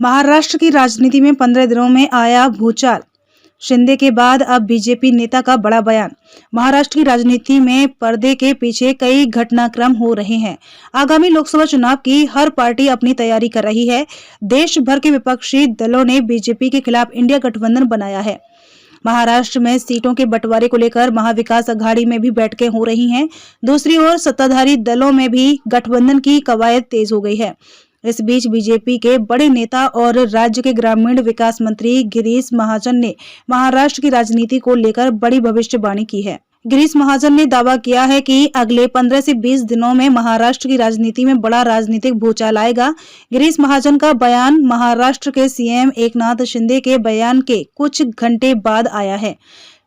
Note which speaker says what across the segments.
Speaker 1: महाराष्ट्र की राजनीति में 15 दिनों में आया भूचाल। शिंदे के बाद अब बीजेपी नेता का बड़ा बयान। महाराष्ट्र की राजनीति में पर्दे के पीछे कई घटनाक्रम हो रहे हैं। आगामी लोकसभा चुनाव की हर पार्टी अपनी तैयारी कर रही है। देश भर के विपक्षी दलों ने बीजेपी के खिलाफ इंडिया गठबंधन बनाया है। महाराष्ट्र में सीटों के बंटवारे को लेकर महाविकास अघाड़ी में भी बैठकें हो रही हैं। दूसरी ओर सत्ताधारी दलों में भी गठबंधन की कवायद तेज हो गई है। इस बीच बीजेपी के बड़े नेता और राज्य के ग्रामीण विकास मंत्री गिरीश महाजन ने महाराष्ट्र की राजनीति को लेकर बड़ी भविष्यवाणी की है। गिरीश महाजन ने दावा किया है कि अगले 15 से 20 दिनों में महाराष्ट्र की राजनीति में बड़ा राजनीतिक भूचाल आएगा। गिरीश महाजन का बयान महाराष्ट्र के सीएम एकनाथ शिंदे के बयान के कुछ घंटे बाद आया है।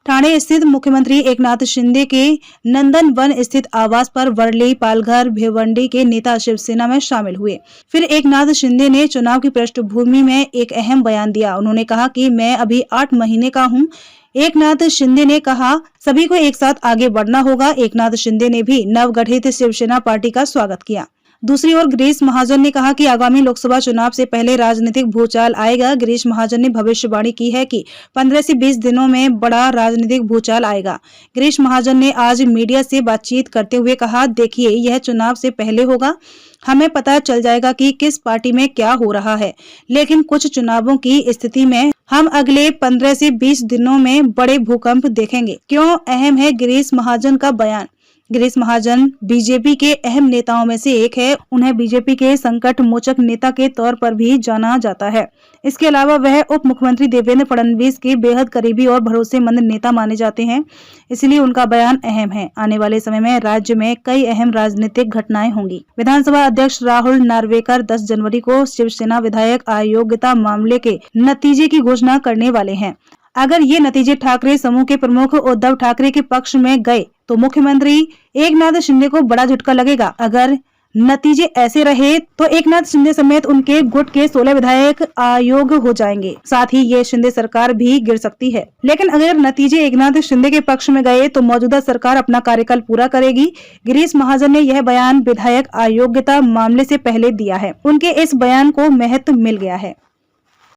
Speaker 1: ठाणे स्थित मुख्यमंत्री एकनाथ शिंदे के नंदन वन स्थित आवास पर वर्ली, पालघर, भिवंडी के नेता शिवसेना में शामिल हुए। फिर एकनाथ शिंदे ने चुनाव की पृष्ठभूमि में एक अहम बयान दिया। उन्होंने कहा कि मैं अभी 8 महीने का हूं। एकनाथ शिंदे ने कहा सभी को एक साथ आगे बढ़ना होगा। एकनाथ शिंदे ने भी नवगठित शिवसेना पार्टी का स्वागत किया। दूसरी ओर गिरीश महाजन ने कहा कि आगामी लोकसभा चुनाव से पहले राजनीतिक भूचाल आएगा। गिरीश महाजन ने भविष्यवाणी की है कि 15 से 20 दिनों में बड़ा राजनीतिक भूचाल आएगा। गिरीश महाजन ने आज मीडिया से बातचीत करते हुए कहा, देखिए यह चुनाव से पहले होगा। हमें पता चल जाएगा कि किस पार्टी में क्या हो रहा है, लेकिन कुछ चुनावों की स्थिति में हम अगले 15 से 20 दिनों में बड़े भूकंप देखेंगे। क्यों अहम है गिरीश महाजन का बयान? गिरीश महाजन बीजेपी के अहम नेताओं में से एक है। उन्हें बीजेपी के संकट मोचक नेता के तौर पर भी जाना जाता है। इसके अलावा वह उप मुख्यमंत्री देवेंद्र फडणवीस के बेहद करीबी और भरोसेमंद नेता माने जाते हैं, इसलिए उनका बयान अहम है। आने वाले समय में राज्य में कई अहम राजनीतिक घटनाएं होंगी। विधानसभा अध्यक्ष राहुल नार्वेकर 10 जनवरी को शिवसेना विधायक अयोग्यता मामले के नतीजे की घोषणा करने वाले हैं। अगर ये नतीजे ठाकरे समूह के प्रमुख उद्धव ठाकरे के पक्ष में गए तो मुख्यमंत्री एकनाथ शिंदे को बड़ा झटका लगेगा। अगर नतीजे ऐसे रहे तो एकनाथ शिंदे समेत उनके गुट के 16 विधायक अयोग्य हो जाएंगे। साथ ही ये शिंदे सरकार भी गिर सकती है। लेकिन अगर नतीजे एकनाथ शिंदे के पक्ष में गए तो मौजूदा सरकार अपना कार्यकाल पूरा करेगी। गिरीश महाजन ने यह बयान विधायक अयोग्यता मामले से पहले दिया है। उनके इस बयान को महत्व मिल गया है।